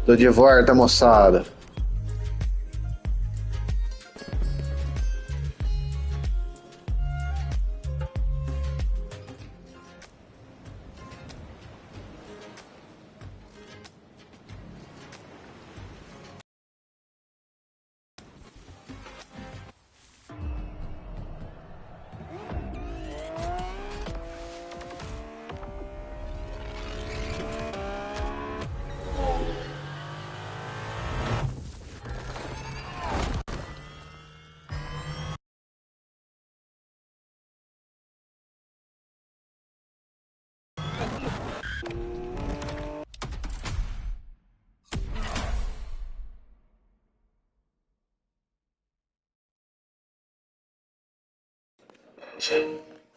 Tô de volta, moçada.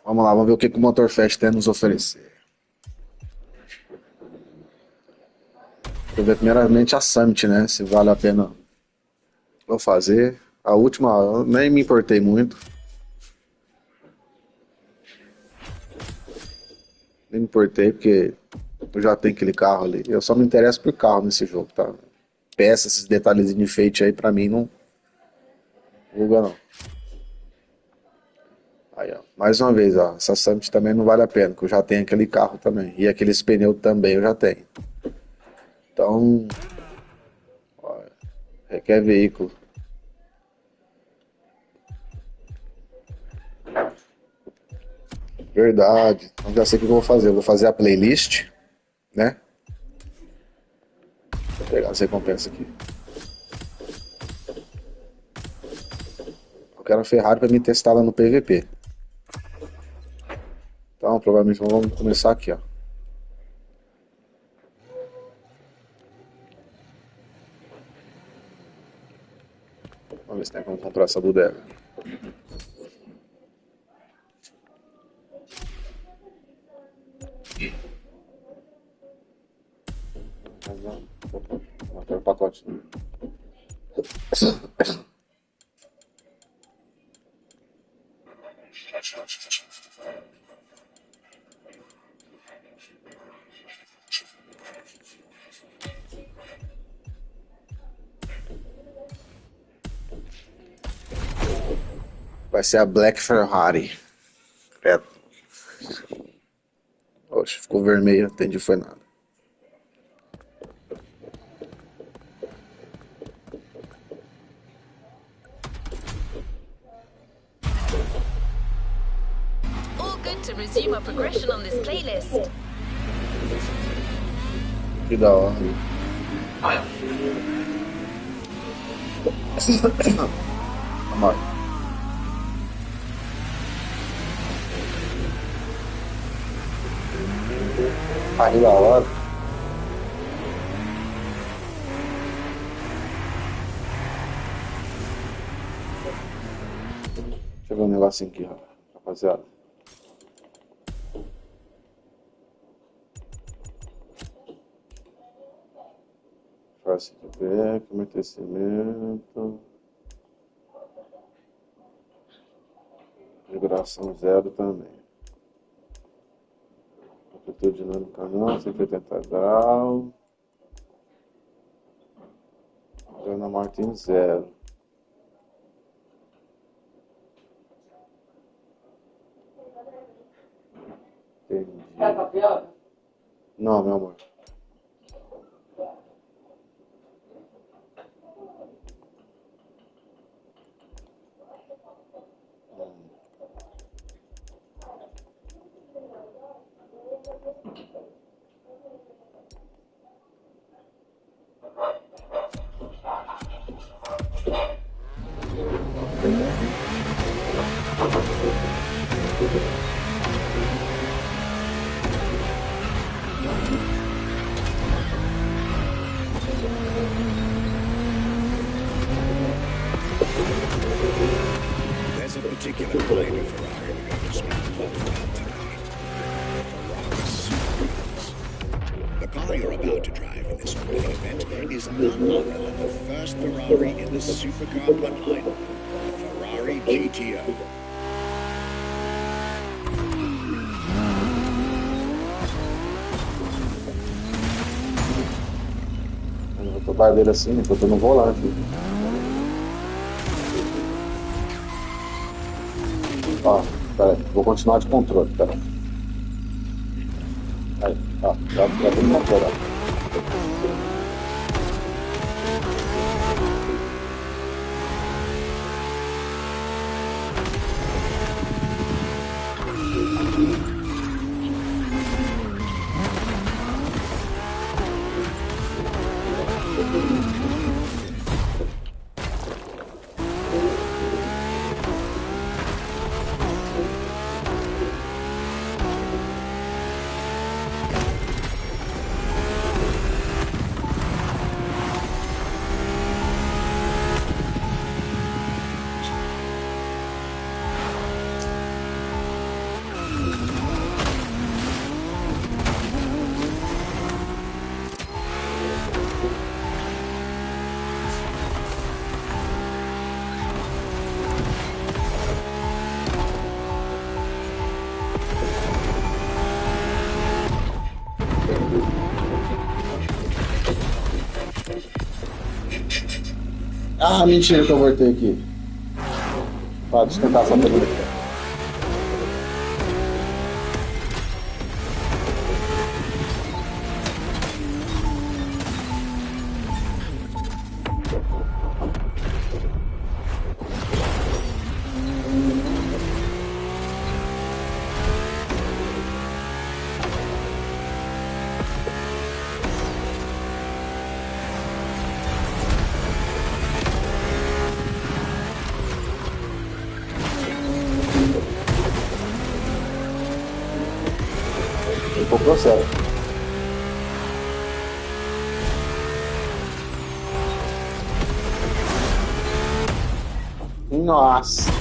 Vamos lá, vamos ver o que o Motor Fest tem a nos oferecer. Deixa eu ver primeiramente a Summit, né? Se vale a pena eu fazer. A última eu nem me importei muito. Nem me importei porque eu já tenho aquele carro ali. Eu só me interesso por carro nesse jogo, tá? Peça, esses detalhes de enfeite aí pra mim não julga não. Aí, ó. Mais uma vez, ó. Essa Summit também não vale a pena, porque eu já tenho aquele carro também. E aqueles pneus também eu já tenho. Então, ó, requer veículo. Verdade. Então já sei o que eu vou fazer. Eu vou fazer a playlist, né? Vou pegar as recompensas aqui. Eu quero a Ferrari para me testar lá no PVP. Então, provavelmente vamos começar aqui, ó. Vamos ver se tem como comprar essa bodega. Vou ter um pacote. Vai ser a Black Ferrari. É. Oxe, ficou vermelho, entendi, foi nada. All good to resume our progression on this playlist. Que da hora. Vamos lá. Que da hora. Deixa eu ver um negocinho aqui, rapaziada. Fácil de ver, amortecimento. Vibração zero também. Amplitude dinâmica não, 180 graus. Ana Martin zero. Entendi. Não, meu amor. There's a particular kind of Ferrari we're going to speak about tonight. Ferrari supercars. The car you're about to drive in this holiday event is none other than the first Ferrari in the supercar bloodline, the Ferrari GTO. vai dele assim, eu tô no volante. Ó, pera aí, vou continuar de controle, pera aí. Aí, ó, já tô no controle, ó. Ah, mentira que eu voltei aqui. Ah, deixa eu tentar essa pergunta. Ficou processo. Nossa.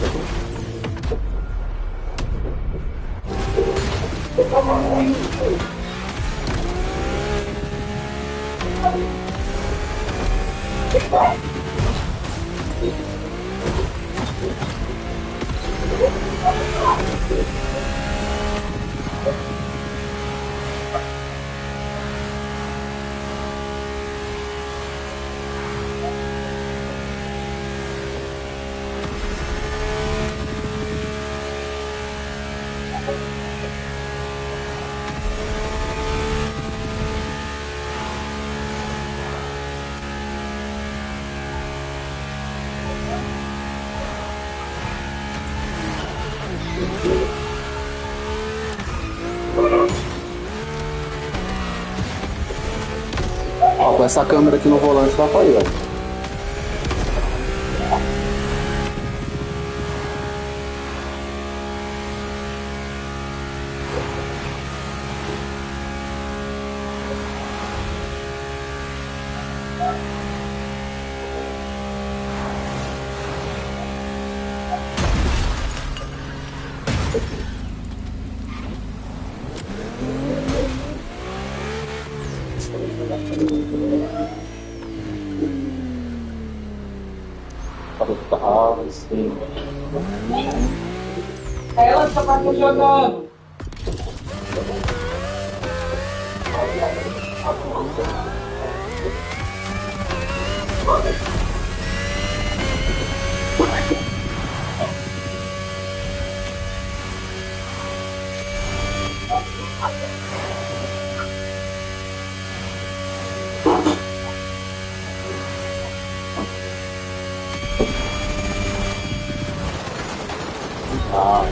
Ó, com essa câmera aqui no volante dá pra ir, ó. Ah, sim. Ela está jogando. Ah.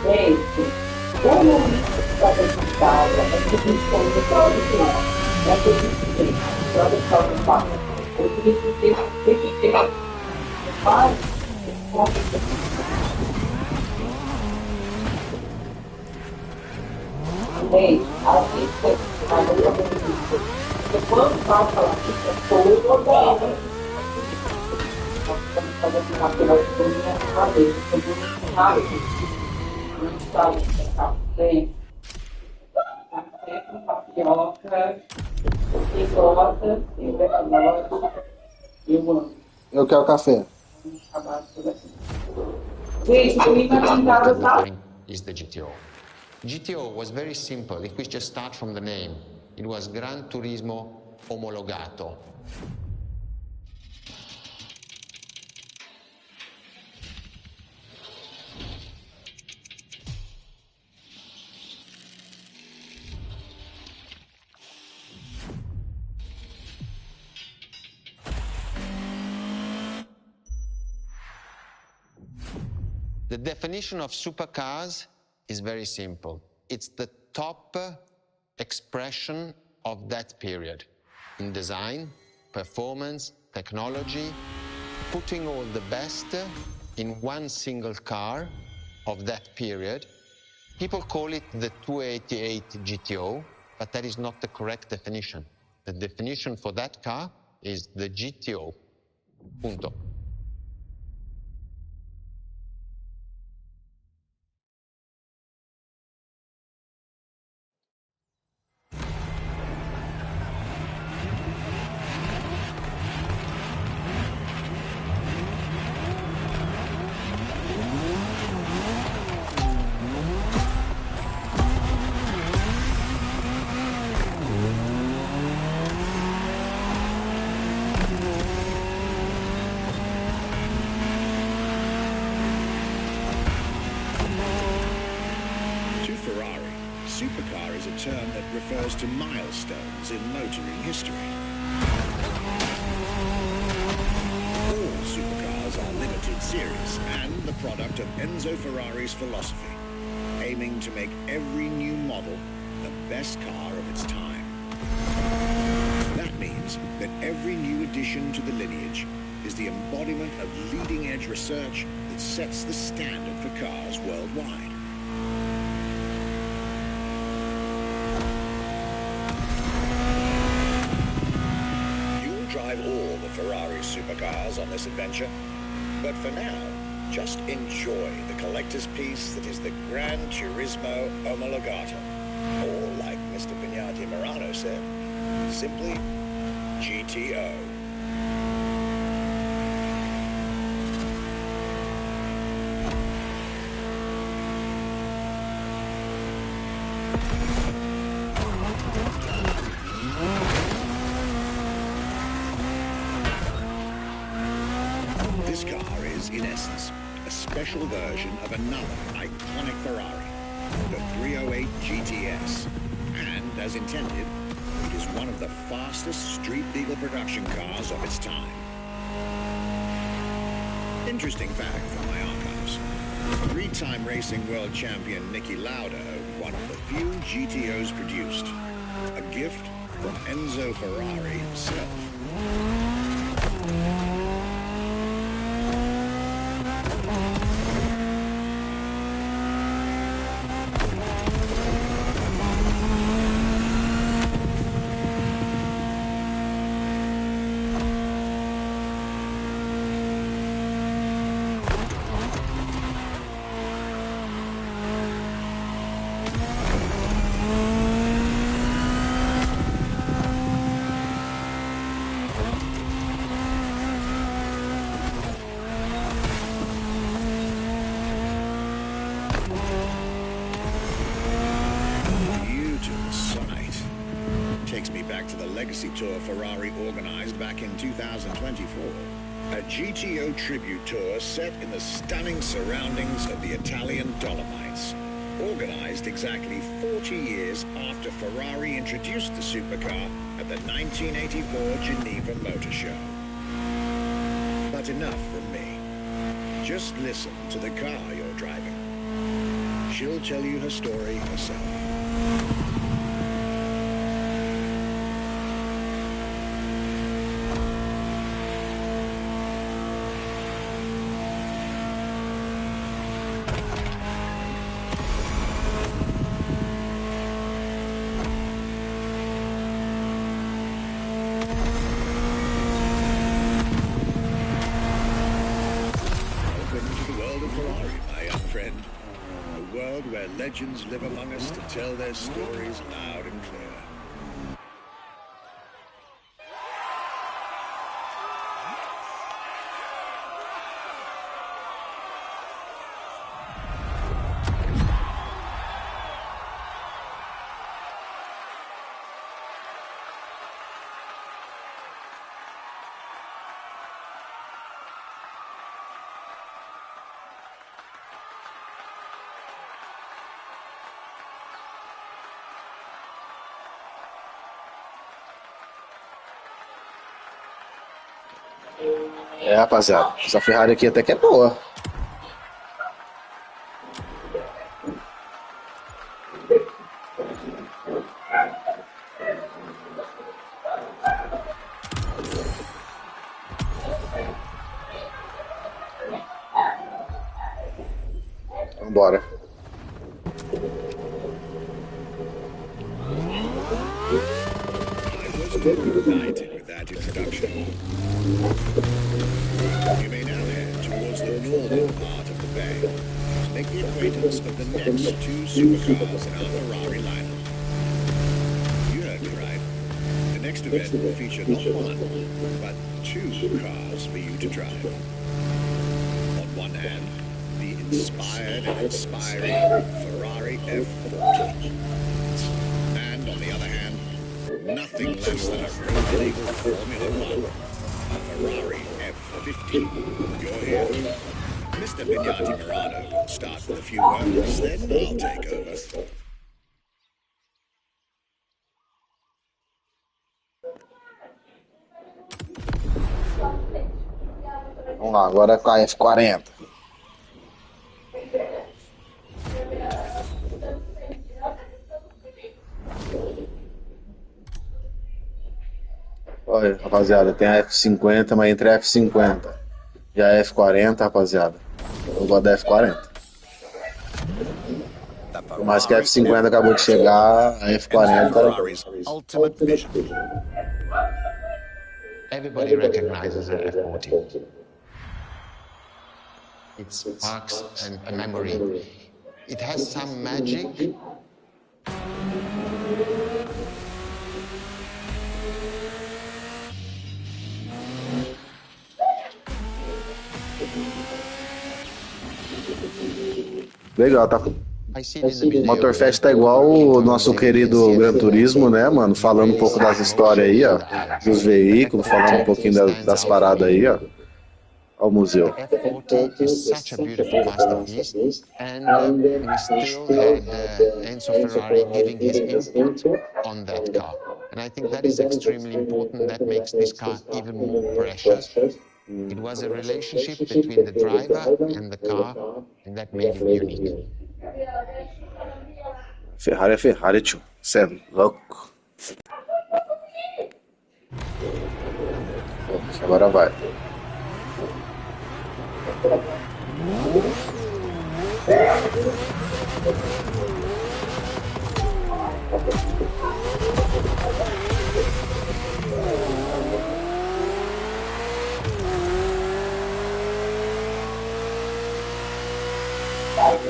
Gente, como está preocupada, é que a gente conta todo mundo. É que a gente tem, toda essa ocupação. Eu queria que você Vai. Gente, a gente vai fazer isso. Porque quando vai falar isso, é todo dela. Nós estamos fazendo uma pedacinha de cabeça, todo rápido. Não sabe o que é café. Café com tapioca, quem gosta, quem vai falar, eu amo. Eu quero café. Acabar tudo aqui. Gente, domingo aqui em casa tá. Is the GTO. GTO was very simple. If we just start from the name, it was Gran Turismo Omologato. The definition of supercars is very simple. It's the top expression of that period in design, performance, technology, putting all the best in one single car of that period. People call it the 288 GTO, but that is not the correct definition. The definition for that car is the GTO. Punto. To Ferrari, supercar is a term that refers to milestones in motoring history. All supercars are limited series and the product of Enzo Ferrari's philosophy, aiming to make every new model the best car of its time. That means that every new addition to the lineage is the embodiment of leading-edge research that sets the standard for cars worldwide. You'll drive all the Ferrari supercars on this adventure, but for now, just enjoy the collector's piece that is the Gran Turismo Omologato, or like Mr. Pignati Morano said, simply GTO. This car is, in essence, a special version of another iconic Ferrari, the 308 GTS. And, as intended, it is one of the fastest street-legal production cars of its time. Interesting fact from my archives. Three-time racing world champion Niki Lauda owned one of the few GTOs produced. A gift from Enzo Ferrari himself. To the Legacy Tour Ferrari organized back in 2024. A GTO tribute tour set in the stunning surroundings of the Italian Dolomites. Organized exactly 40 years after Ferrari introduced the supercar at the 1984 Geneva Motor Show. But enough from me. Just listen to the car you're driving. She'll tell you her story herself. legends live among us to tell their stories loud and clear. É, rapaziada, essa Ferrari aqui até que é boa. Vambora. I was delighted with that introduction. You may now head towards the northern part of the bay to make the acquaintance of the next two supercars in our Ferrari lineup. You heard me right. The next event will feature not one, but two cars for you to drive. On one hand, the inspired and inspiring Ferrari F40. And on the other hand, nothing less than a road legal Formula One, a Ferrari F50. You're here. Mr. Vignati Murano will start with a few words, then I'll take over. Vamos lá, agora com a F40. Olha, rapaziada, tem a F50, mas entre a F50 e a F40, rapaziada, eu gosto da F40. Por mais que a F50 acabou de chegar, a F40... Ferrari's ultimate vision. Everybody recognizes an F40. It sparks a memory. It has some magic. Legal, tá? O Motorfest tá igual o nosso querido Gran Turismo, né, mano? Falando um pouco das histórias aí, ó. Dos veículos, falando um pouquinho das paradas aí, ó. Ao museu. F40 is such a beautiful masterpiece, and we still had Enzo Ferrari giving his input on that car. And I think that is extremely important. That makes this car even more precious. It was a relationship between the driver and the car, and that made it unique. Ferrari é Ferrari, tio. Cê é louco. Agora vai. The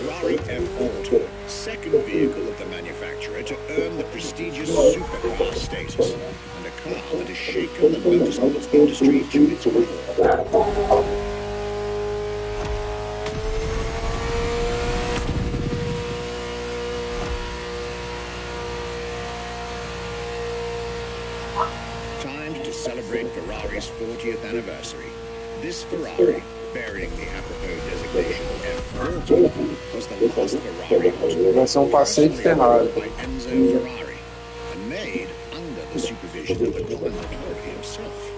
Ferrari F40, second vehicle of the manufacturer to earn the prestigious supercar status, and a car that has shaken the motorsports industry to its core. Time to celebrate Ferrari's 40th anniversary. This Ferrari, bearing the apropos designation F40, was the last Ferrari Vai ser passeio de Ferrari. by Enzo Ferrari and made under the supervision of the commendatore himself.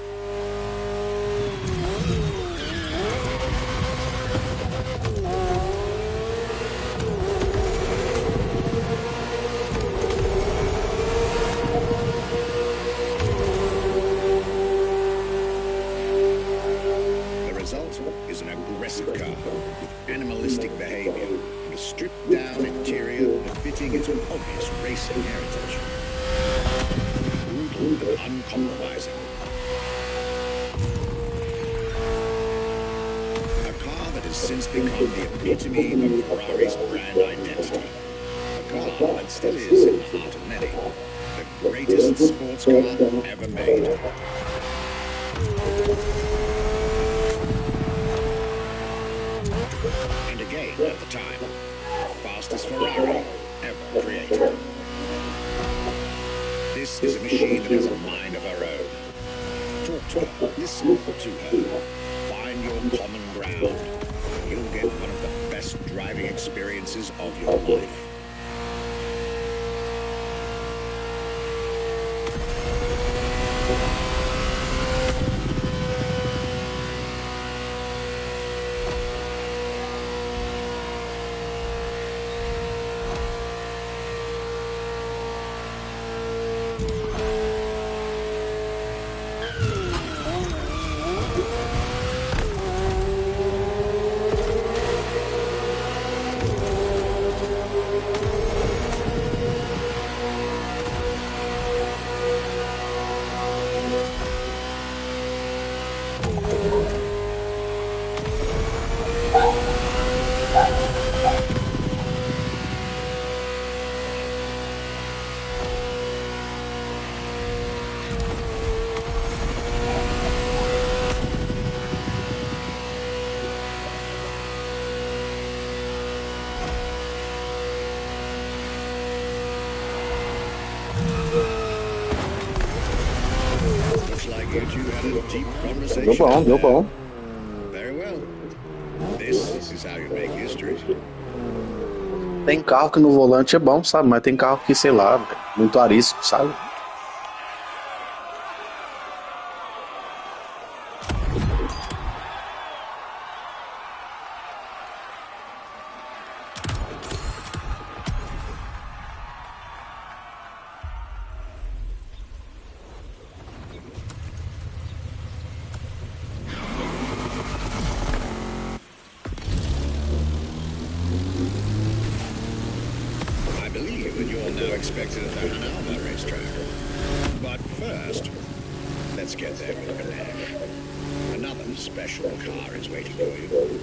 The result is an aggressive car with animalistic behavior and a stripped-down interior befitting its obvious racing heritage. Brutal and uncompromising. A car that has since become the epitome of Ferrari's brand identity. car that still is in the heart of many. The greatest sports car ever made. And again, at the time, fastest Ferrari ever created. This is a machine that has a mind of her own. Talk to her, listen to her, find your common ground, and you'll get one of the best driving experiences of your life. You two had a deep conversation. Deu bom. Very well. This is how you make history. Tem carro que no volante é bom, sabe? Mas tem carro que, sei lá, muito arisco, sabe? Expected at the Hanover racetrack. But first, let's get there in Panache. Another special car is waiting for you.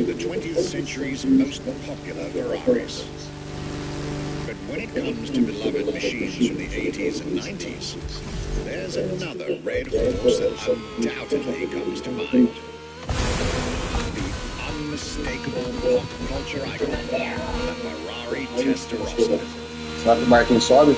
The 20th century's most popular Ferraris. But when it comes to beloved machines from the 80s and 90s, there's another red horse that undoubtedly comes to mind. The unmistakable pop culture icon, the Ferrari Testarossa. Será que o Martin sobe?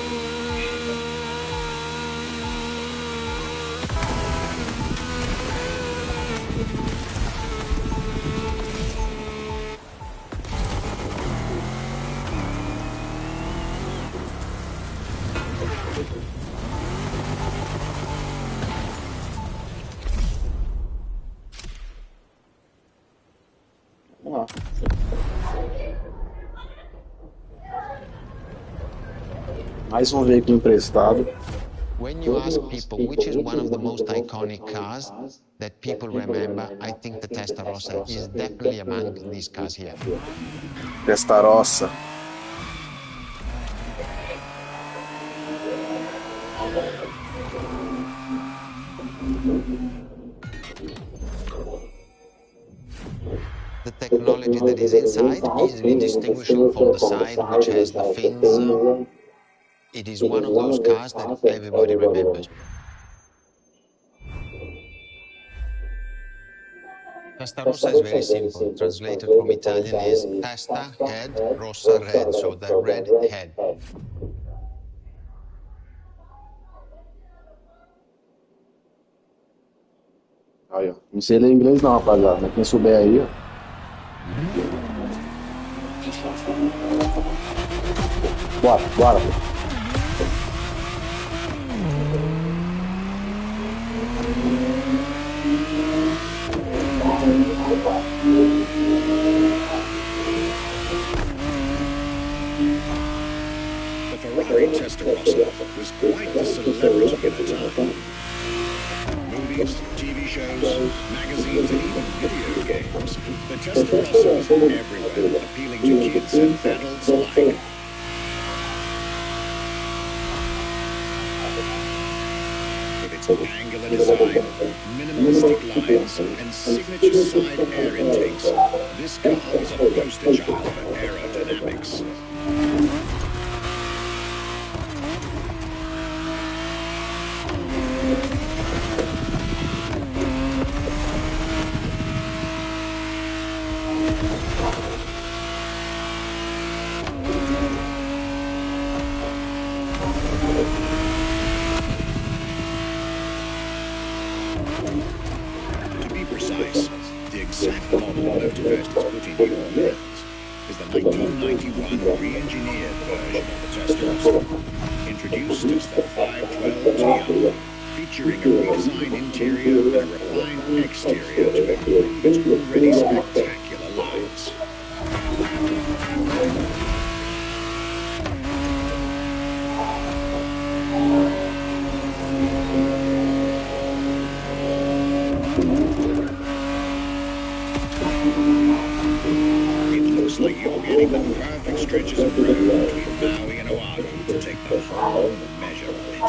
Mais veículo emprestado. When you ask people which is one of the most iconic cars that people remember, I think the Testarossa is definitely among these cars here. Testarossa. The technology that is inside is easily distinguishable from the side, which has the fins. It is one of those cars that everybody remembers. Testarossa is very simple. Translated from Italian is testa, head, rossa, red, so the red head. Aí, ó. Não sei ler inglês não, rapaziada, mas quem souber aí, ó. Bora. The Ferrari Testarossa was quite the celebrity in her time. Movie movies, TV shows, magazines, and even video games, the Testarossa is everywhere, appealing to kids and adults alike. With its angular design, minimalistic lines, and signature side air intakes, this car was a poster child for aerodynamics. To be precise, the exact model Motorfest has put in your hands is the 1991 re-engineered version of the Testarossa, introduced as the 512 Ti, featuring a redesigned interior and a refined exterior to improve its already spectacular lines. It looks like you're getting the perfect stretches of road between Maui and Oahu to take the whole measure of it.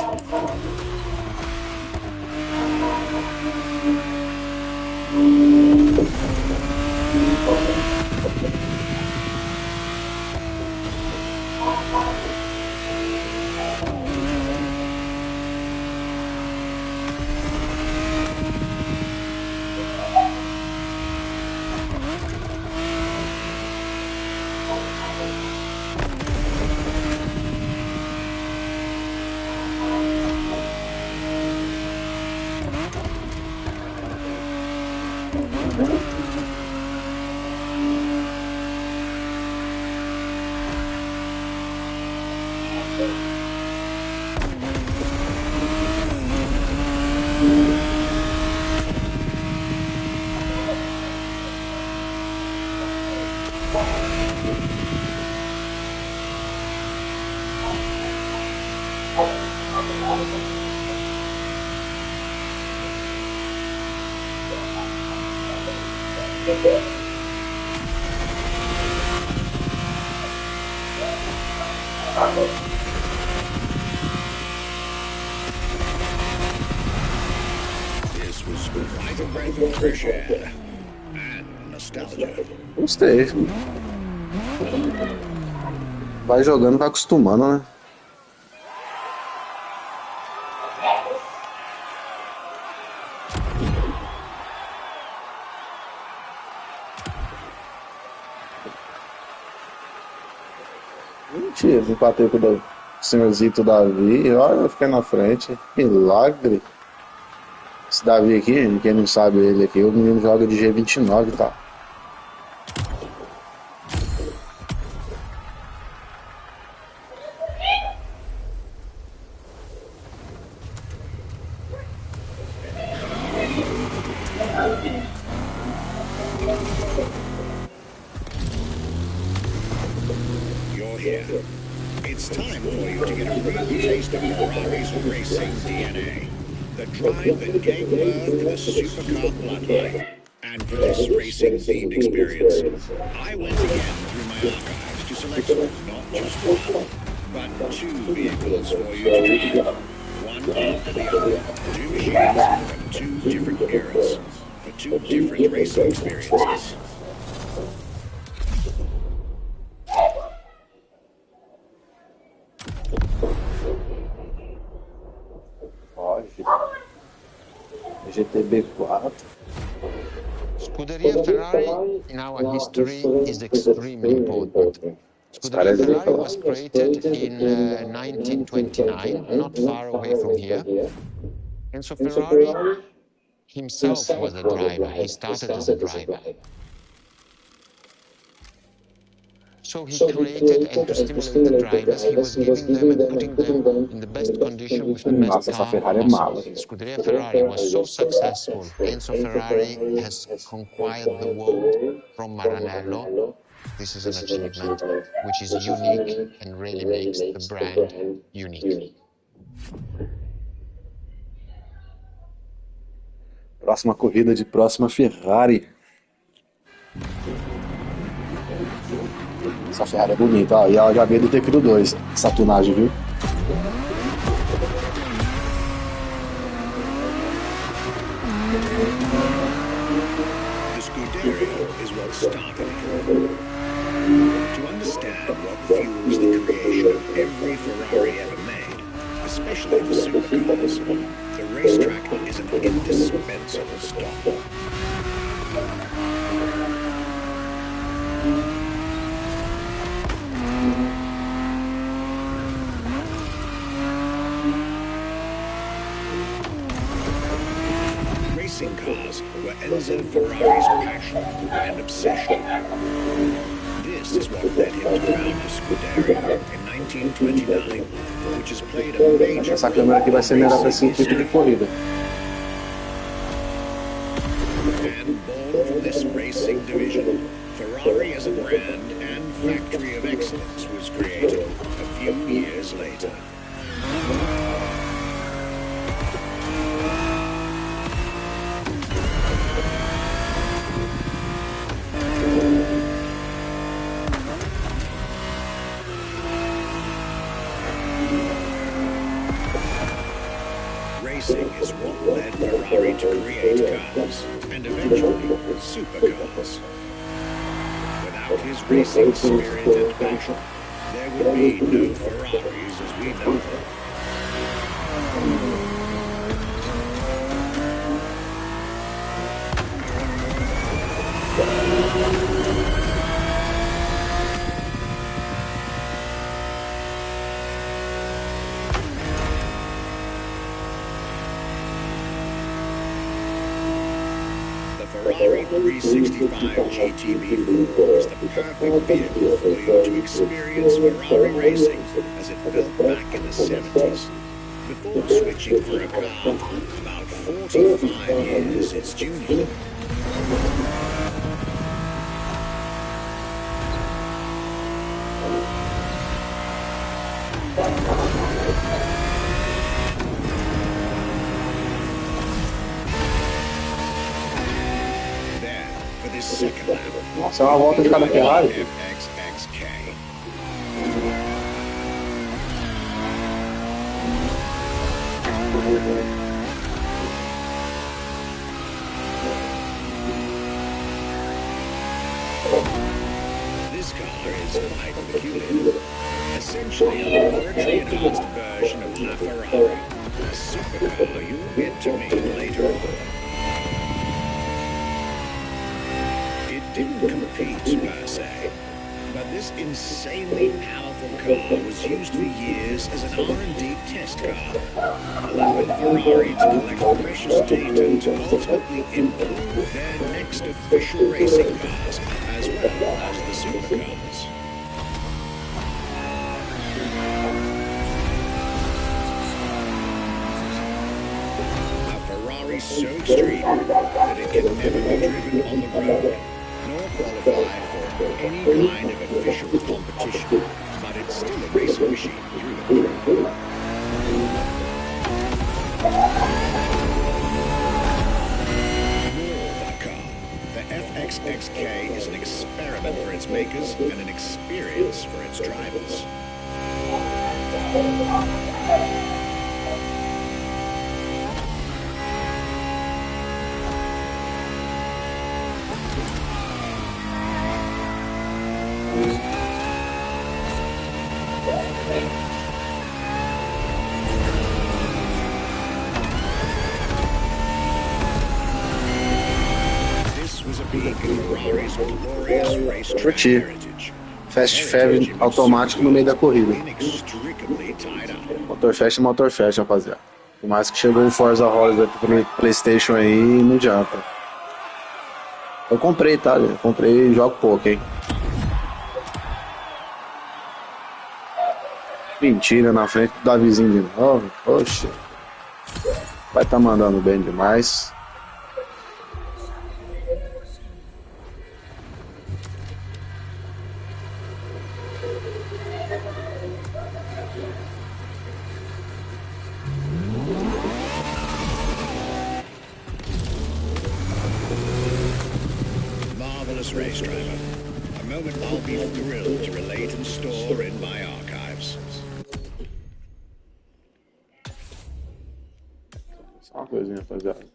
This was quite a breath of fresh air and nostalgia. Gostei. Vai jogando, vai acostumando, né? Mentira, empatei com o senhorzito Davi. Olha, eu fiquei na frente. Milagre. Esse Davi aqui, quem não sabe ele aqui, o menino joga de G29, tá? You're here. It's time for you to get a real taste of Ferrari's racing DNA. The drive that gave birth to the supercar bloodline. And for this racing-themed experience, I went again through my archives to select not just one, but two vehicles for you to drive. One after the other. Two machines from two different eras, for two different racing experiences. GTB4. Scuderia Ferrari in our history is extremely important. Scuderia Ferrari was created in 1929, not far away from here. Enzo Ferrari himself was a driver. He started as a driver. So he created, and to stimulate the drivers, he was giving them and putting them in the best condition with the best car possible. Scuderia Ferrari was so successful. Enzo Ferrari has conquered the world from Maranello. This is an achievement which is unique and really makes the brand unique. Próxima corrida de próxima Ferrari. Essa Ferrari é bonita, ó. E ela já veio do TQ2. Essa tunagem, viu? The Scuderia is what started it. To understand what fuels the creation of every Ferrari ever made, especially the supercars, the racetrack is an indispensable stop. Racing cars were Enzo Ferrari's passion and obsession. This is what led him to found the Scuderia in 1929, which has played a major Essa câmera aqui vai ser melhor para esse tipo de corrida. And born from this racing division, Ferrari as a brand and factory of excellence was created a few years later. Racing is what led Ferrari to create cars, and eventually supercars. Without his racing spirit and passion, there would be no Ferraris as we know them. Ferrari 365 GTB4 is the perfect vehicle for you to experience Ferrari racing as it felt back in the 70s. Before switching for a car about 45 years its junior. Second lap. Nossa, é uma volta de cada Ferrari. FXXK. This car is quite peculiar. Essentially a laboratory enhanced version of La Ferrari, a supercar you'll get to meet later on. Didn't compete per se, but this insanely powerful car was used for years as an R&D test car, allowing Ferrari to collect precious data to ultimately improve their next official racing cars, as well as the supercars. A Ferrari so extreme that it can never be driven on the road, nor qualify for any kind of official competition, but it's still a racing machine through and through. More than a car, the FXXK is an experiment for its makers and an experience for its drivers. Curti. Fast Fav automático no meio da corrida. Motor fast, rapaziada. Por mais que chegou o Forza Horizon pro PlayStation aí, não adianta. Eu comprei, tá? Eu comprei e jogo pouco, hein? Mentira, na frente do Davizinho de novo. Poxa. Vai tá mandando bem demais. race driver. A moment I'll be thrilled to relate and store in my archives. Só uma coisinha, rapaziada.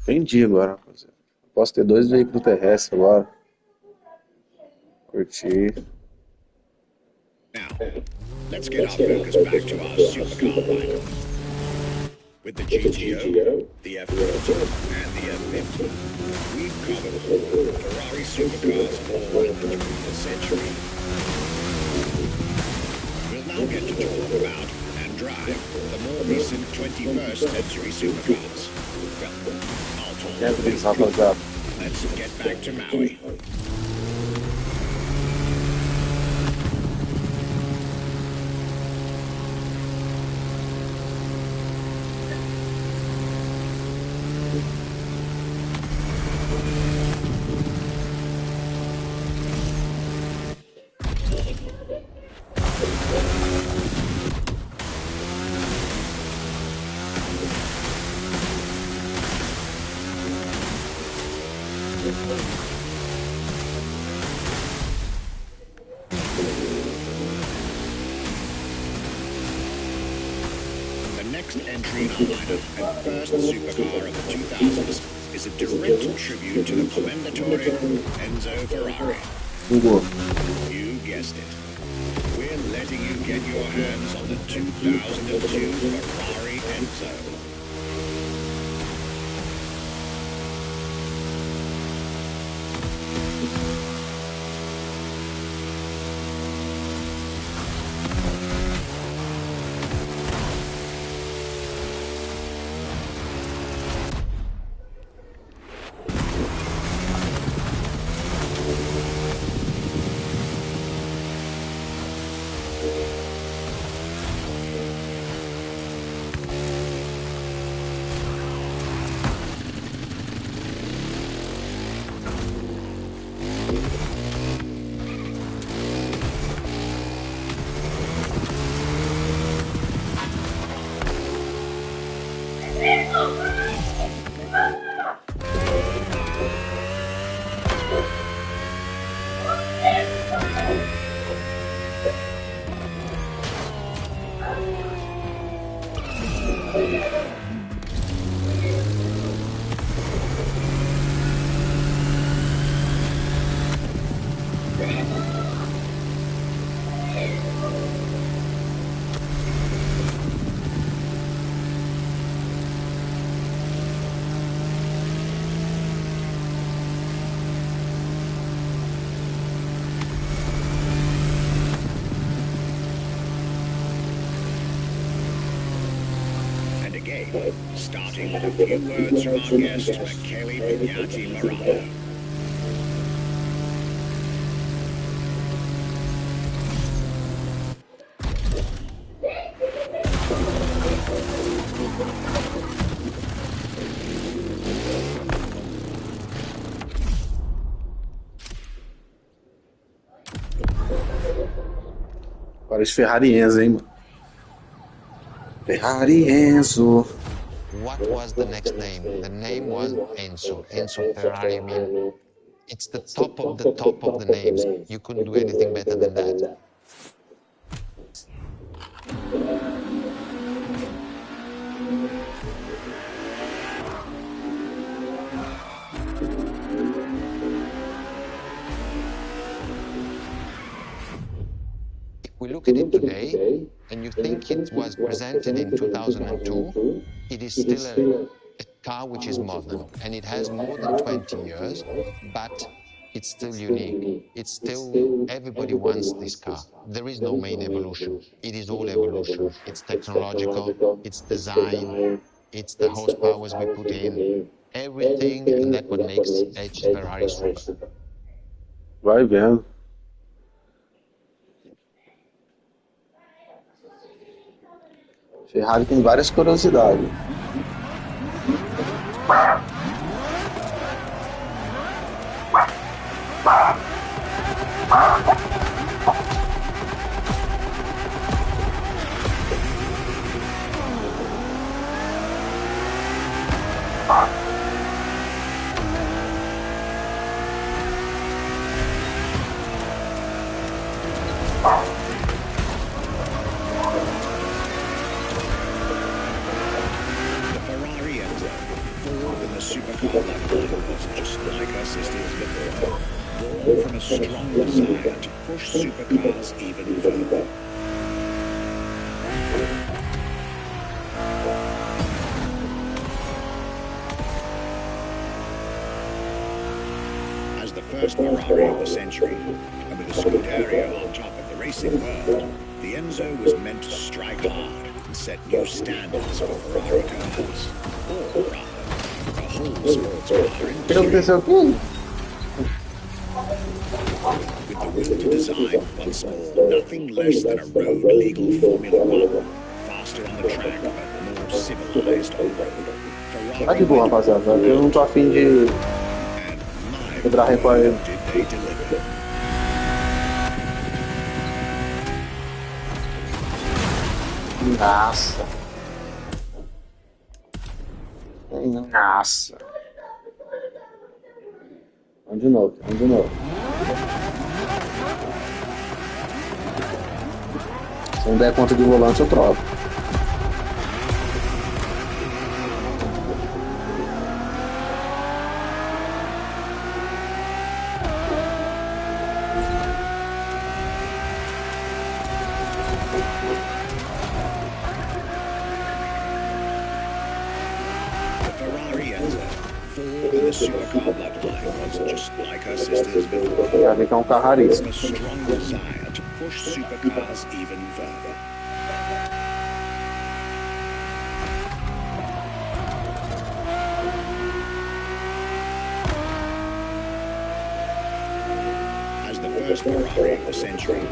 Entendi agora, rapaziada. Posso ter 2 veículos terrestres agora. Curti. Now, let's get our focus back to our supercar lineup. With the GTO, the F40, and the F50, we've covered all the Ferrari supercars all in the 20th century. We'll now get to talk about and drive the more recent 21st century supercars. Well, I'll talk. Let's get back to Maui. The next entry in our lineup and first supercar of the 2000s is a direct tribute to the commendatore Enzo Ferrari. You guessed it. We're letting you get your hands on the 2002 Ferrari Enzo. Starting with a few words from our guest, Michele Pignati-Murano. Parece Ferrari Enzo, hein, mano? Ferrari Enzo. What was the next name? The name was Enzo. Enzo Ferrari, I mean, it's the top of the names. You couldn't do anything better than that. we look at it today, and you think it was presented in 2002, it is still a car which is modern, and it has more than 20 years, but it's still unique. It's still, everybody wants this car. There is no main evolution. It is all evolution. It's technological, it's design, it's the horsepowers we put in, everything, and that's what makes H Ferrari super. Vai vendo. Ferrari tem várias curiosidades. Supercar line was just like her sisters before, born from a strong desire to push supercars even further. As the first Ferrari of the century, and with a Scuderia on top of the racing world, the Enzo was meant to strike hard and set new standards for Ferrari cars, or rather, O que aconteceu aqui? With the will to design once more nothing less than a road legal Formula One, faster on the track but more civilized on road. Tá de boa, rapaziada. Eu não tô afim de quebrar recorde. Nossa. Nossa. Vamos de novo, vamos de novo. Se não der conta de volante, eu troco. Supercar bloodline was just like her sisters before. Já vi que é um carro raríssimo. A strong desire to push supercars even further. As the first Ferrari of the century,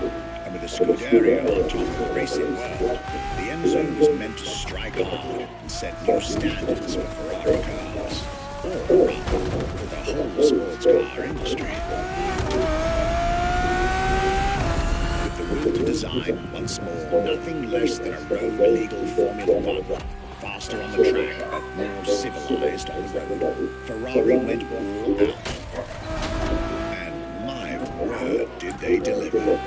and with a Scuderia on top of the racing world, the Enzo was meant to strike hard and set new standards for Ferrari cars. Or rather, for the whole sports car industry. With the will to design once more nothing less than a road-legal Formula One, faster on the track but more civilized on the road, Ferrari went all out. And my word, did they deliver.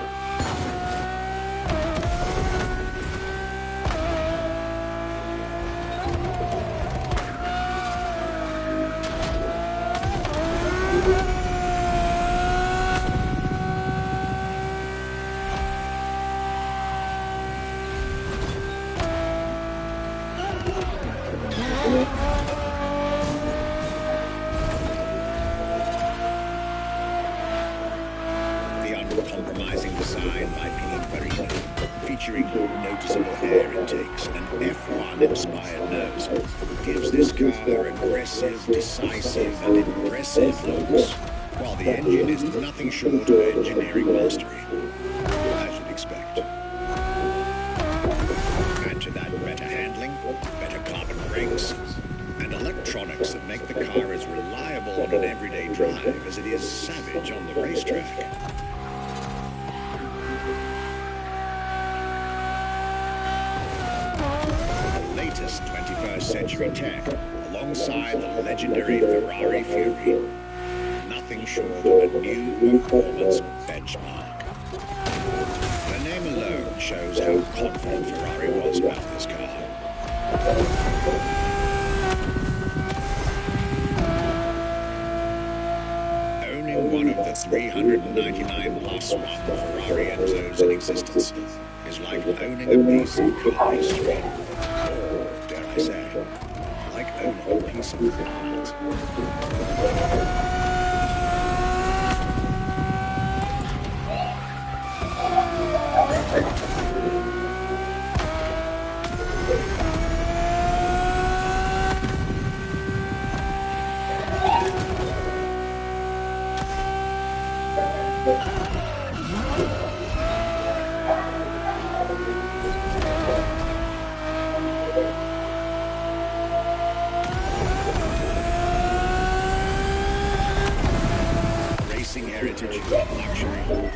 Uncompromising design by Pininfarina, featuring noticeable air intakes and F1-inspired nose, gives this car aggressive, decisive and impressive looks, while the engine is nothing short of engineering mastery, as you'd expect. Add to that better handling, better carbon brakes, and electronics that make the car as reliable on an everyday drive as it is savage on the racetrack. Latest 21st century tech, alongside the legendary Ferrari Fury. Nothing short of a new performance benchmark. The name alone shows how confident Ferrari was about this car. Only one of the The 399 plus one Ferrari Enzos in existence is like owning a piece of car history. Or, dare I say, like owning a piece of art.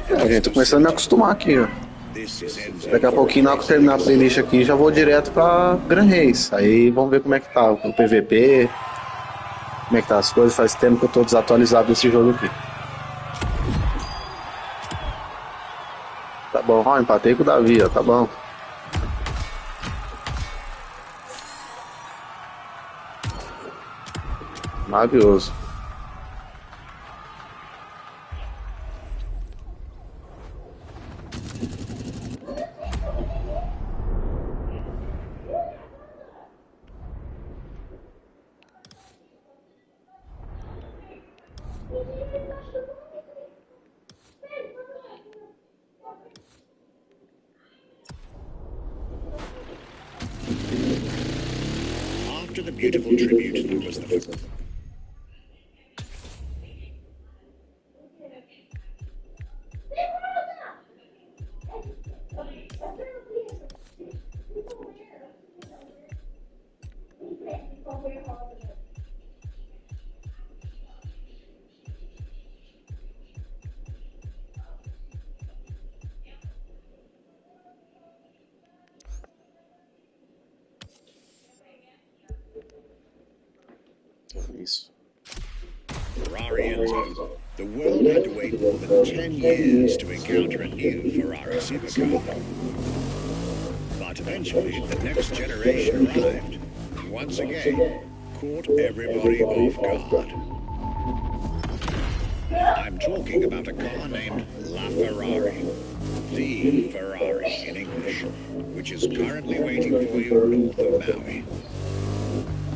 É, gente, tô começando a me acostumar aqui, ó. Daqui a pouquinho, na hora que eu terminar a playlist aqui, já vou direto pra Gran Race. Aí vamos ver como é que tá o PVP, como é que tá as coisas. Faz tempo que eu tô desatualizado desse jogo aqui. Tá bom, ó, empatei com o Davi, ó, tá bom. Maravilhoso. After the beautiful tribute that was the Isso. Ferrari Enzo. The world had to wait more than 10 years to encounter a new Ferrari supercar. But eventually, the next generation arrived, and once again, caught everybody off guard. I'm talking about a car named La Ferrari, the Ferrari in English, which is currently waiting for you north of Maui.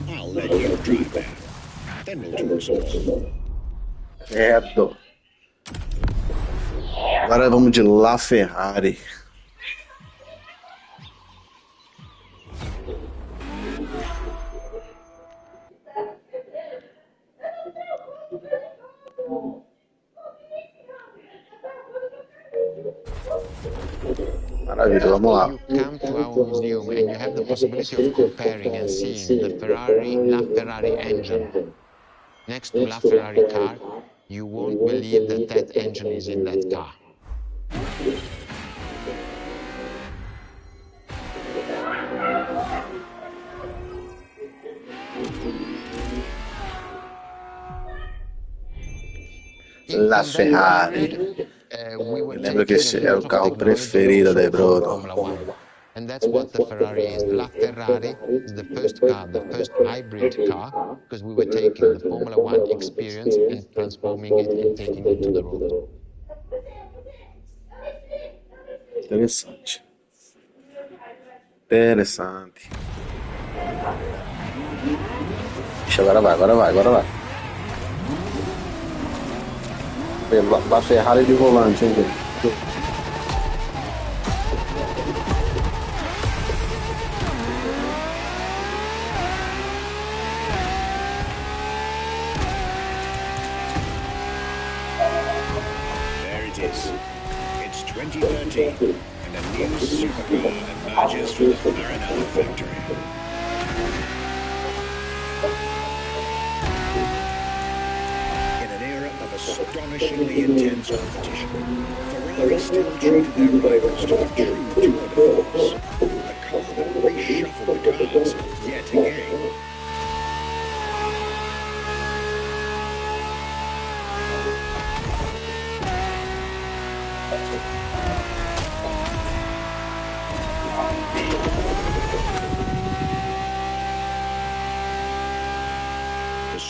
I'll let you drive there. Then we'll talk some more. Certo. Agora vamos de La Ferrari. Maravilha, vamos lá. You come to our museum and you have the possibility of comparing and seeing the La Ferrari engine next to La Ferrari car, you won't believe that that engine is in that car. La Ferrari. Eu lembro que esse é o carro preferido da Bruno. And that's what the Ferrari is. La Ferrari is the first car, the first hybrid car, because we were taking the Formula One experience and transforming it and taking it to the road. Interessante. Interessante. Ixi, agora vai. La Ferrari de volante, hein, gente? It's 2013, and a new supercar emerges from the Maranello factory. In an era of astonishingly intense competition, Ferrari still treated their rivals to a true tour de force. A car that reshuffled the cards yet again.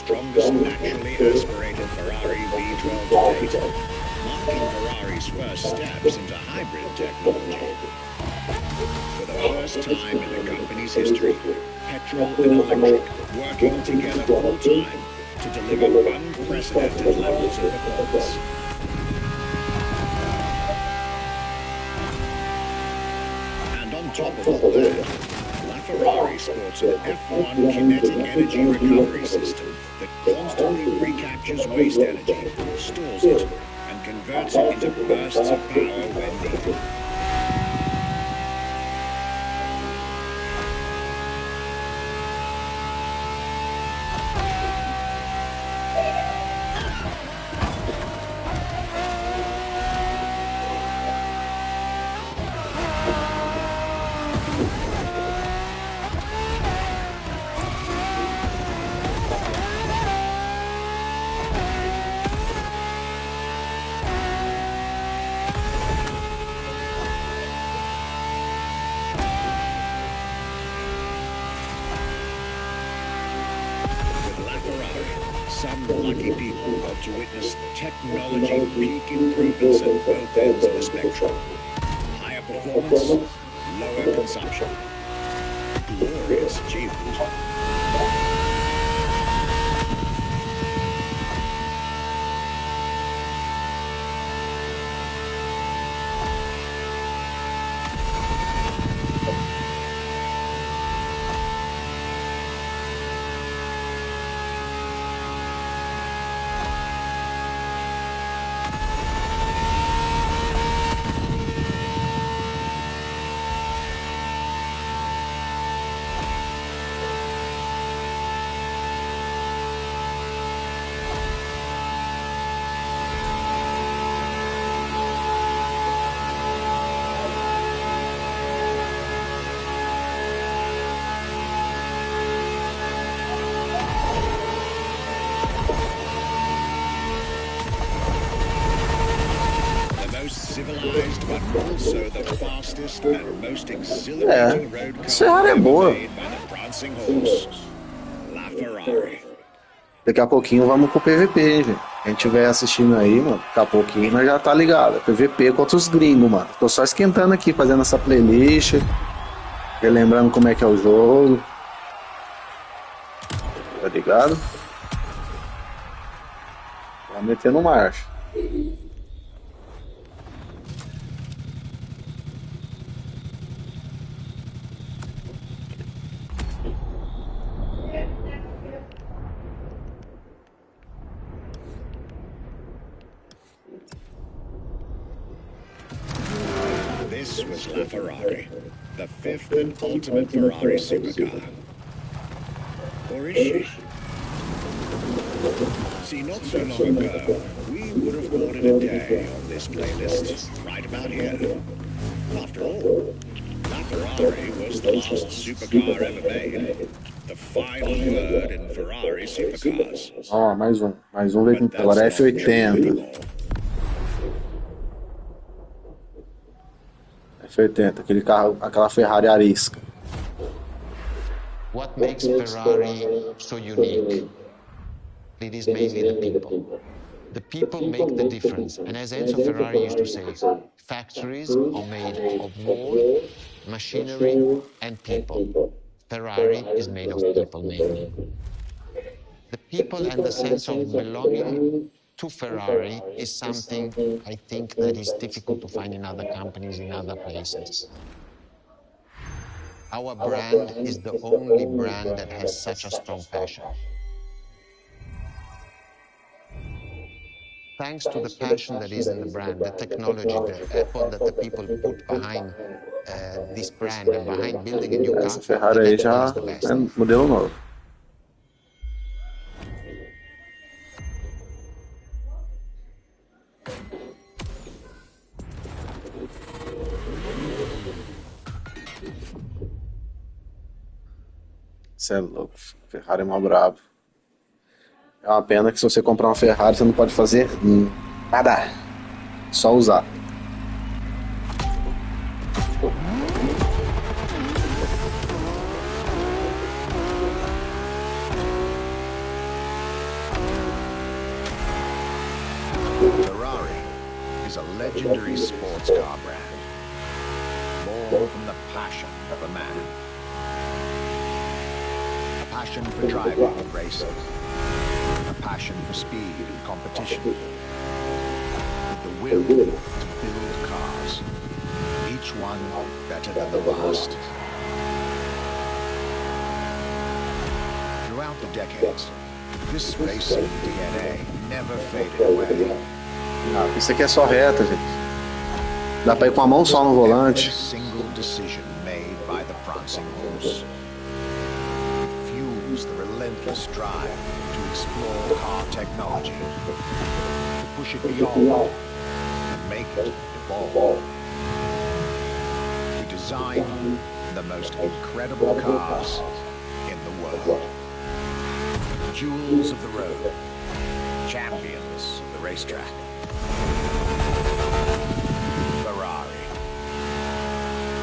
strongest naturally aspirated Ferrari V12 to date, marking Ferrari's first steps into hybrid technology. For the first time in the company's history, petrol and electric working together full-time to deliver unprecedented levels of performance. And on top of all that, LaFerrari sports an F1 kinetic energy recovery system that constantly recaptures waste energy, stores it, and converts it into bursts of power when needed. Some lucky people got to witness technology peak improvements at both ends of the spectrum. Higher performance, lower consumption. Glorious achievement. Civilized, but also the fastest and most exhilarating road car ever made by the prancing horse, LaFerrari. Daqui a pouquinho vamos pro PVP, hein, gente? Quem estiver assistindo aí, mano, daqui a pouquinho nós já tá ligado. É PVP contra os gringos, mano. Tô só esquentando aqui, fazendo essa playlist, relembrando como é que é o jogo. Tá ligado? Tá metendo marcha. This was LaFerrari, the fifth and ultimate Ferrari supercar. Or is she? See, not so long ago, we would have called it a day on this playlist, right about here. After all, LaFerrari was the last supercar ever made. The final word in Ferrari supercars. Ó, mais um veio com agora F80. F80, aquele carro, aquela Ferrari arisca. What makes Ferrari so unique? It is mainly the people. The people make the difference. And as Enzo Ferrari used to say, factories are made of wall, machinery, and people. Ferrari is made of people mainly. The people and the sense of belonging to Ferrari is something I think that is difficult to find in other companies, in other places. Our brand is the only brand that has such a strong passion. Thanks to the passion that is in the brand, the technology, the effort that the people put behind this brand and behind building a new car, essa Ferrari aí já é modelo novo. Você é louco, Ferrari é mó brabo. É uma pena que se você comprar uma Ferrari você não pode fazer nada, só usar. legendary sports car brand, born from the passion of a man. A passion for driving and racing, a passion for speed and competition, with the will to build cars, each one better than the last. Throughout the decades, this racing DNA never faded away. Ah, isso aqui é só reta, gente. Dá pra ir com a mão só no volante. Every single decision made by the prancing horse. It fuels the relentless drive to explore car technology, to push it beyond and make it evolve. We design the most incredible cars in the world. Jewels of the road, champions of the racetrack. Ferrari.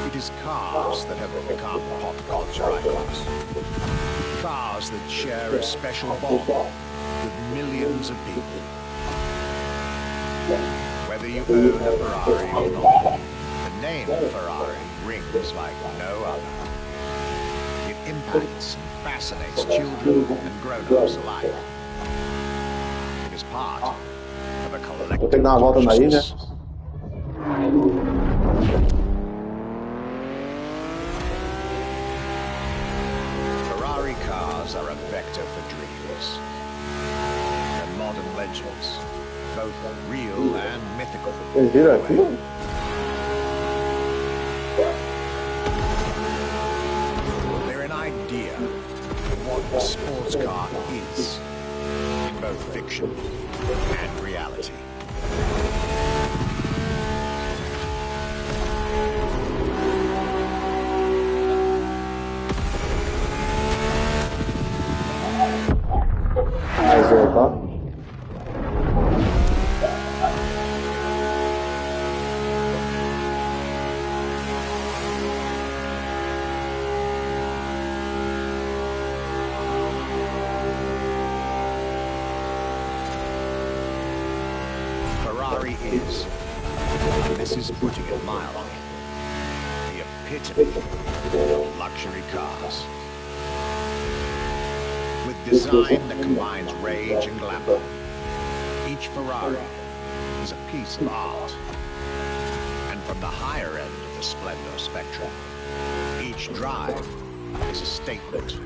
It is cars that have become pop culture icons. Cars that share a special bond with millions of people. Whether you own a Ferrari or not, the name Ferrari rings like no other. It impacts and fascinates children and grown-ups alike. It is part of a collective Vou dar uma volta na ilha. consciousness. Ferrari cars are a vector for dreams and modern legends, both real and mythical. Vocês viram aqui? They're an idea of what a sports car is, in both fiction and reality. Mais voltar. Ferrari is, and this is putting it mildly, the epitome of luxury cars. With design that combines rage and glamour, each Ferrari is a piece of art. And from the higher end of the splendor spectrum, each drive is a statement.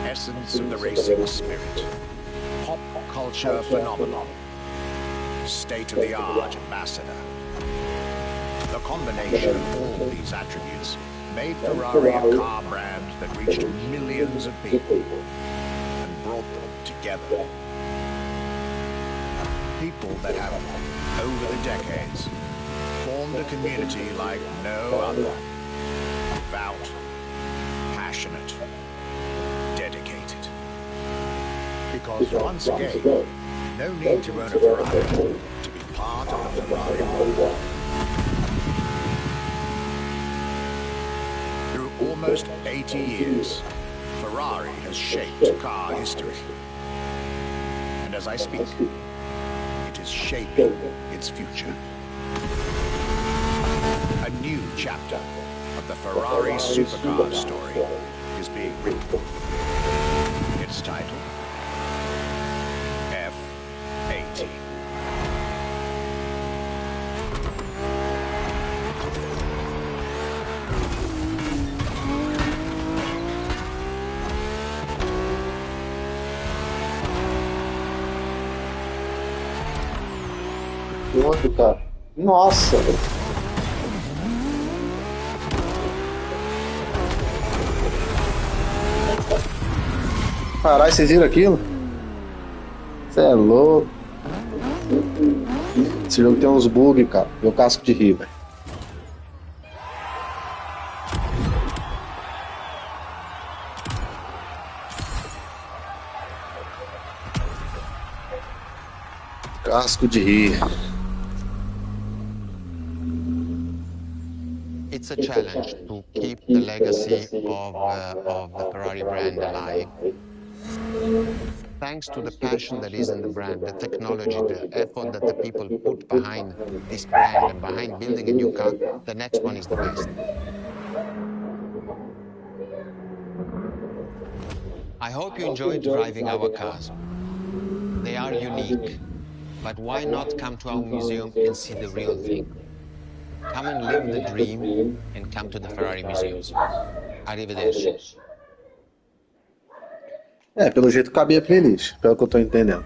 Essence of the racing spirit, pop culture phenomenon, state-of-the-art ambassador. The combination of all these attributes made Ferrari a car brand that reached millions of people and brought them together. People that have, over the decades, formed a community like no other. Devout, passionate, dedicated. Because once again, no need to own a Ferrari to be part of the Ferrari world. Through almost 80 years, Ferrari has shaped car history. And as I speak, it is shaping its future. A new chapter of the Ferrari supercar story is being written. Its title, F-18. Outro, cara. Nossa! Caralho, vocês viram aquilo? Você é louco. Esse jogo tem uns bugs, cara. Meu casco de rir, velho. Casco de rir. It's a challenge to keep the legacy of the Ferrari brand alive. Thanks to the passion that is in the brand, the technology, the effort that the people put behind this brand and behind building a new car, the next one is the best. I hope you enjoyed driving our cars. They are unique, but why not come to our museum and see the real thing? Come and live the dream and come to the Ferrari museums. Arrivederci. É, pelo jeito cabia playlist, pelo que eu tô entendendo.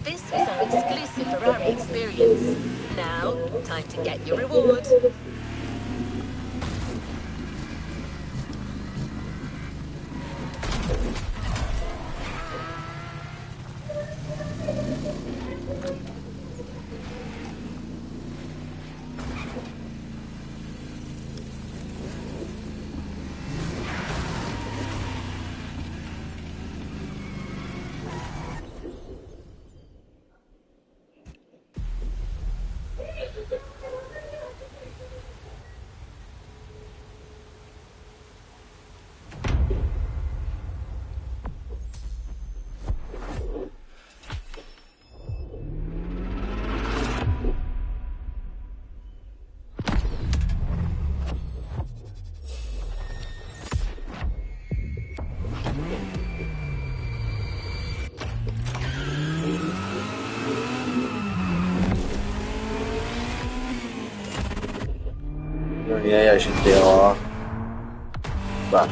This was our exclusive Ferrari experience. Now, time to get your reward. E aí a gente tem, ó. Tá.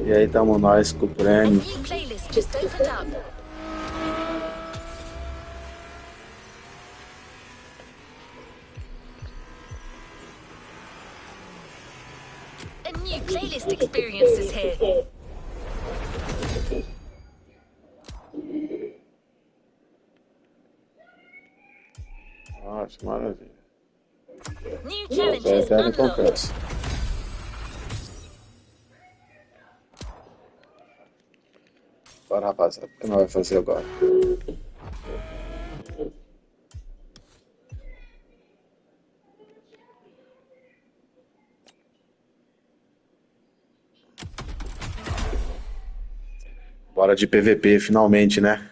E aí tamo nós com o A prêmio. new playlist just opened up. A new playlist experience is here. Nossa, maravilha. New Essa é a challenges eterna unlocked. recompensa. Bora, rapaziada, o que nós vamos fazer agora? Bora de PVP, finalmente, né?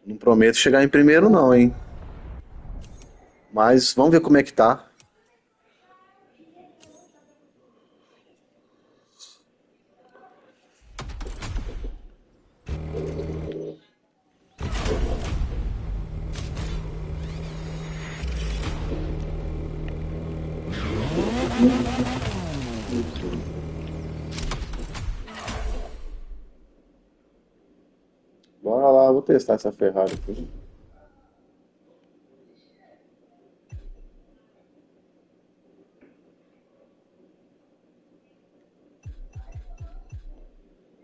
Não prometo chegar em primeiro, não, hein? Mas vamos ver como é que tá. Bora lá, vou testar essa Ferrari aqui.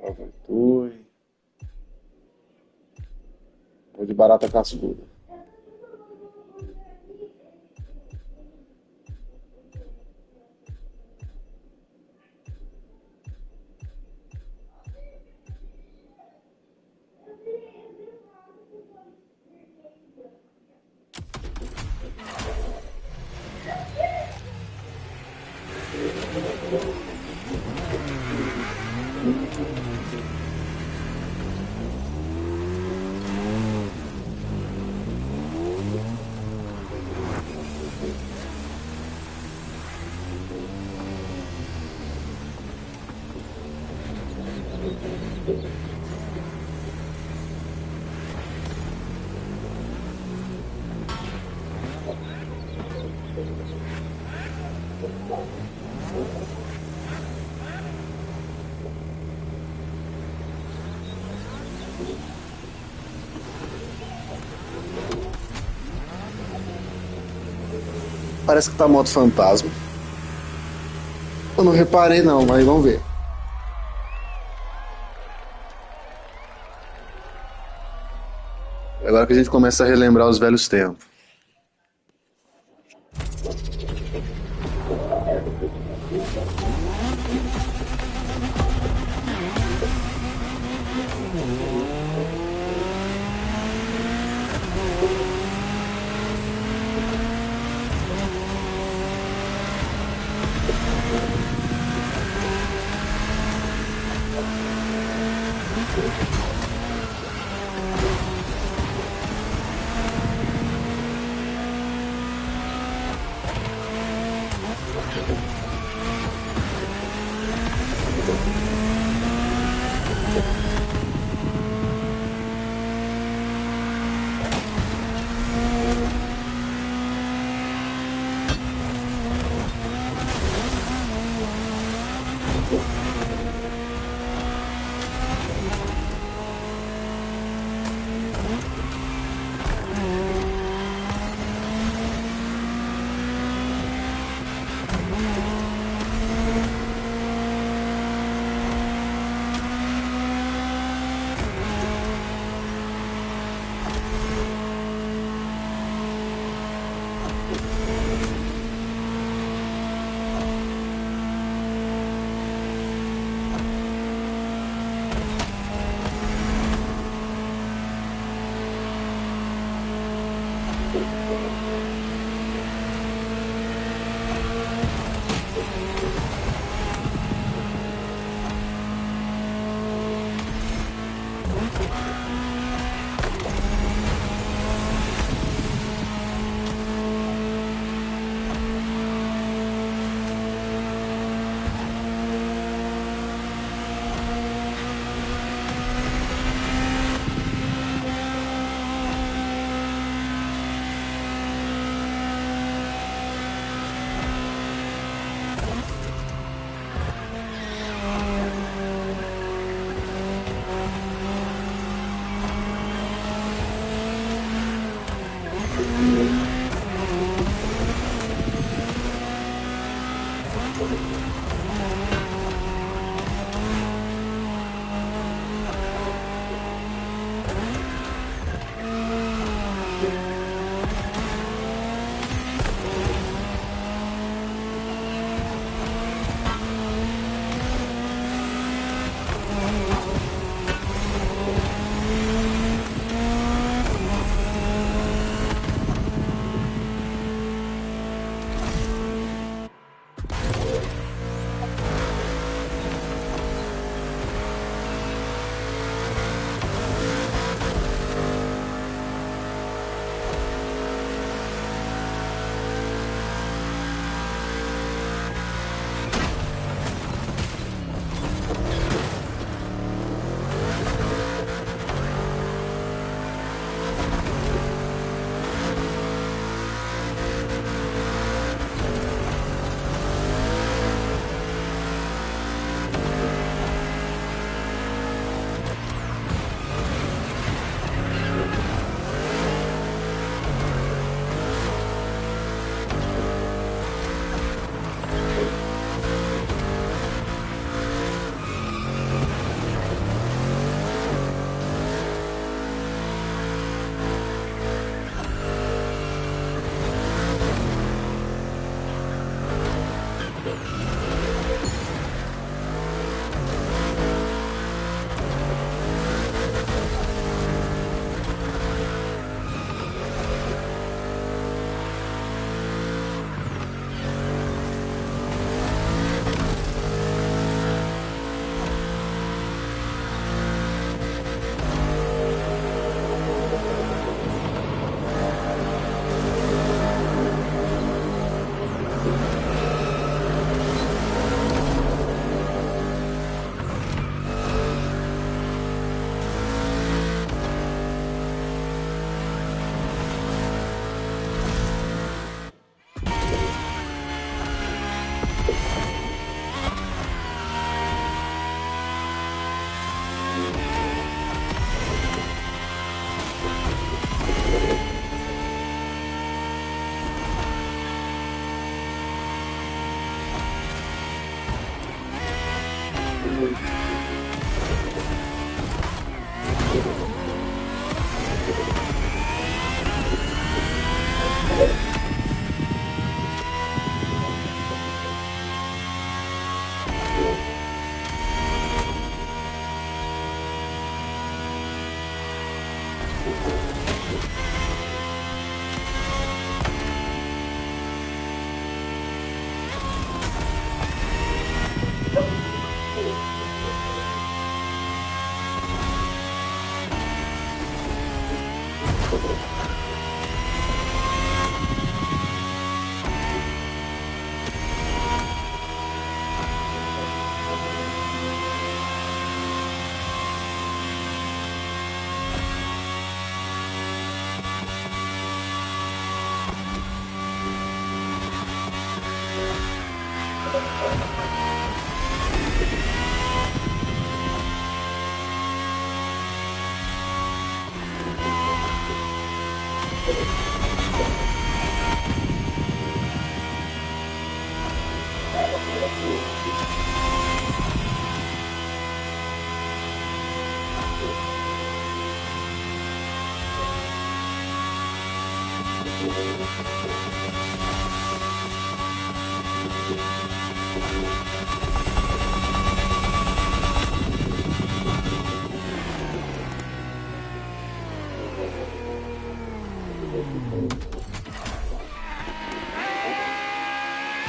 Aventure. Vou de barata cascuda. Parece que tá moto fantasma. Eu não reparei não, mas vamos ver. Agora que a gente começa a relembrar os velhos tempos.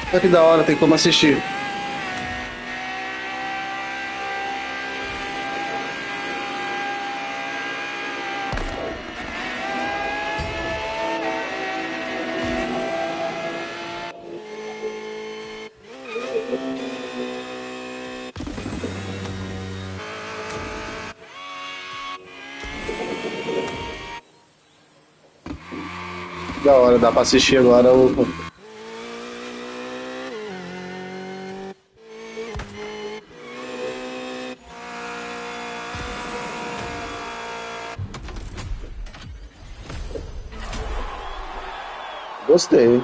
Olha que da hora, tem como assistir. Da hora, dá pra assistir agora o. Gostei.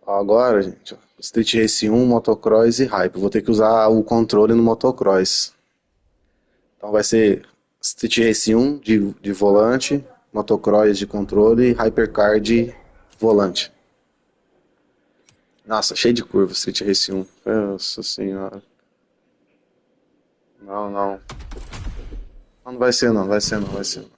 Agora, gente, ó, Street Race 1, Motocross e Hype. Vou ter que usar o controle no Motocross. Então vai ser Street Race 1 de volante, Motocross de controle e Hypercar de volante. Nossa, cheio de curva Street Race 1. Nossa senhora. Não, não. Não vai ser não, vai ser não, vai ser não.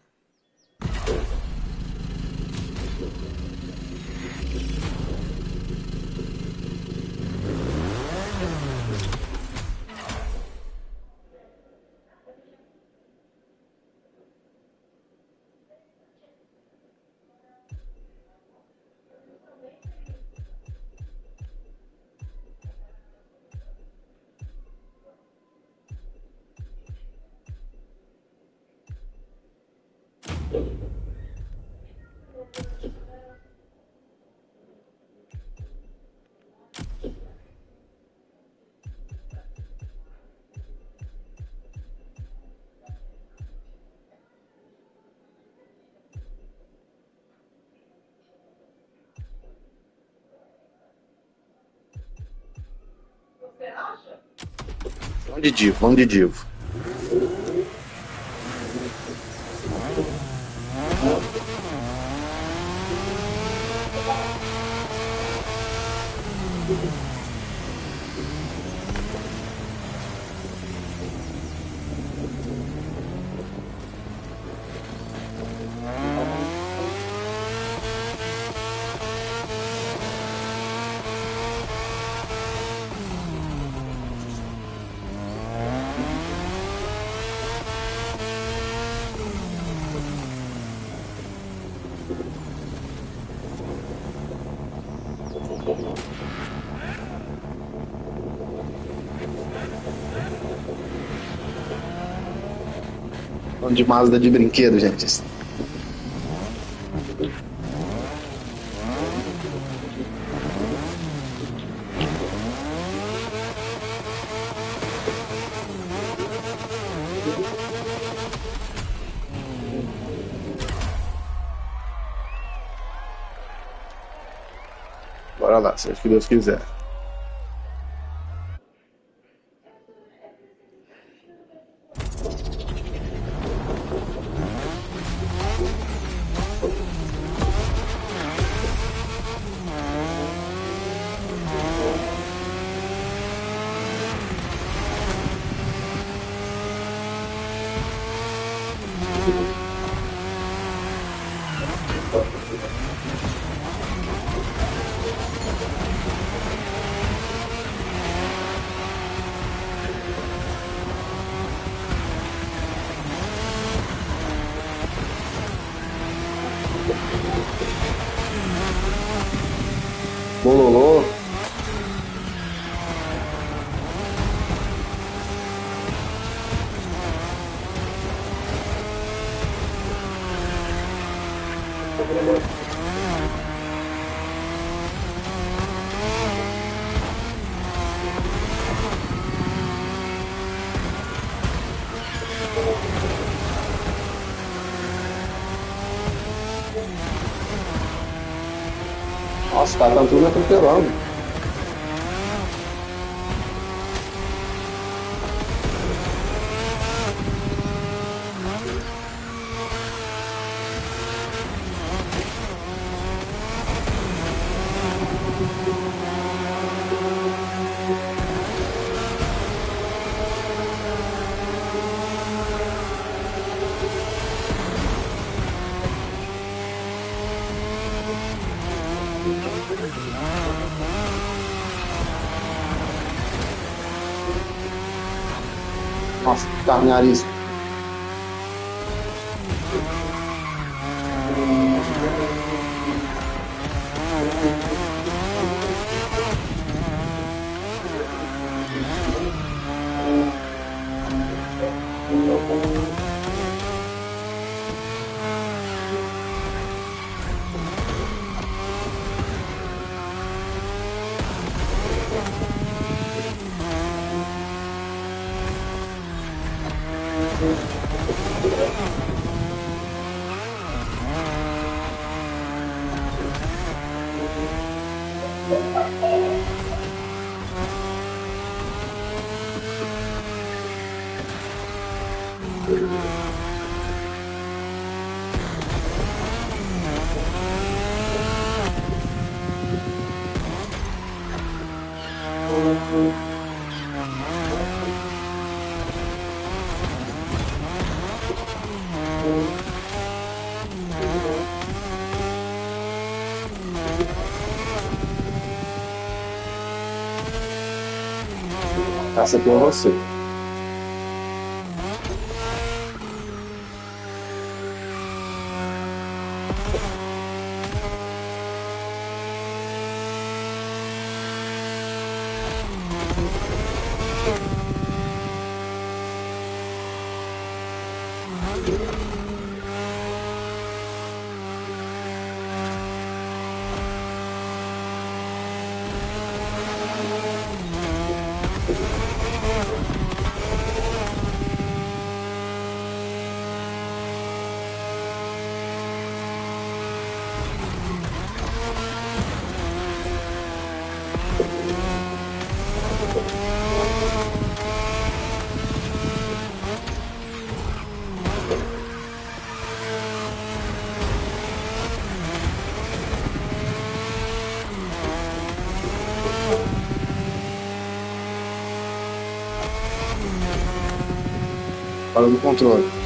Vamos de divo, vamos de divo. Vamos de Mazda de brinquedo, gente. pra lá, seja o que Deus quiser. Bololô. Nossa, os caras estão tudo me atropelando. Nossa, tá no nariz. Essa aqui é você. Fora do controle.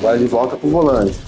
Agora de volta pro volante.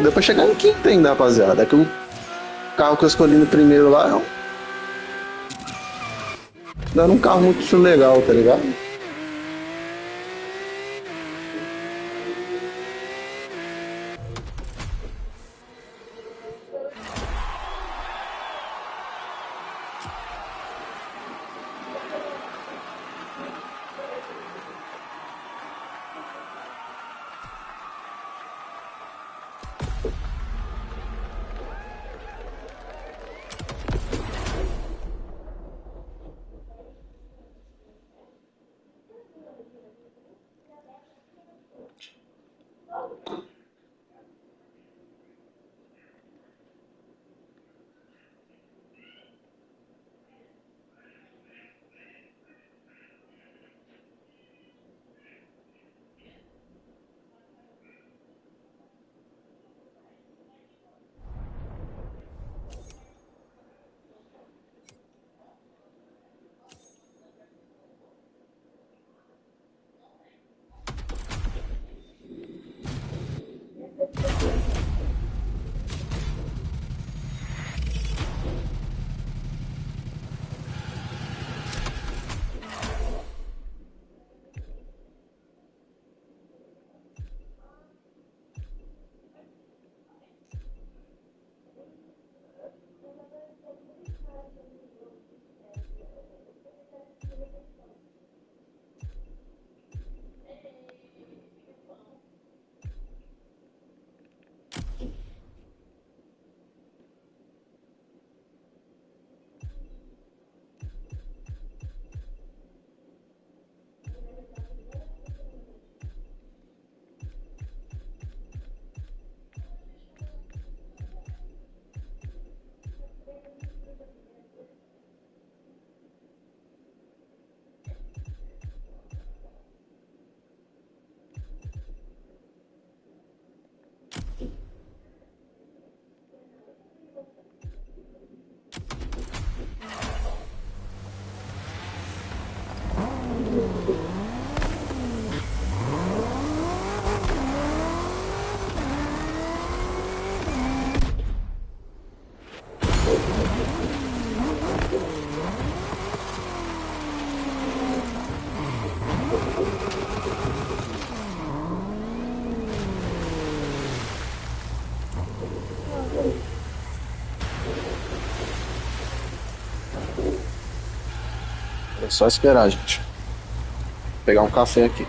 Deu pra chegar em quinta ainda, rapaziada. É que o carro que eu escolhi no primeiro lá não era um carro muito legal, tá ligado? É só esperar, gente. Vou pegar um café aqui.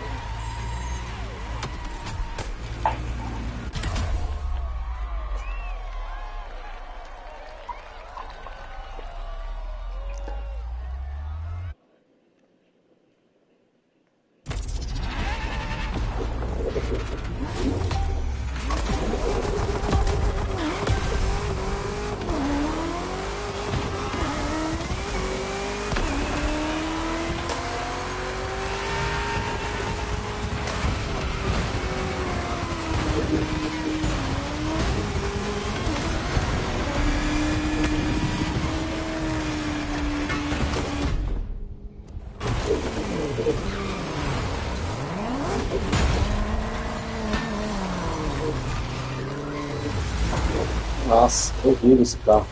Nossa, horrível esse carro.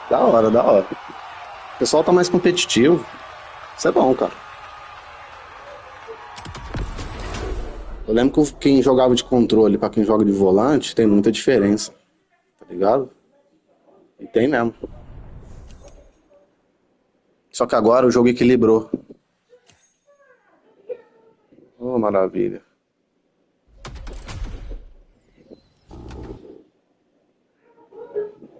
Da hora, da hora. O pessoal tá mais competitivo. Isso é bom, cara. Eu lembro que quem jogava de controle pra quem joga de volante tem muita diferença. Tá ligado? E tem mesmo. Só que agora o jogo equilibrou. Oh, maravilha.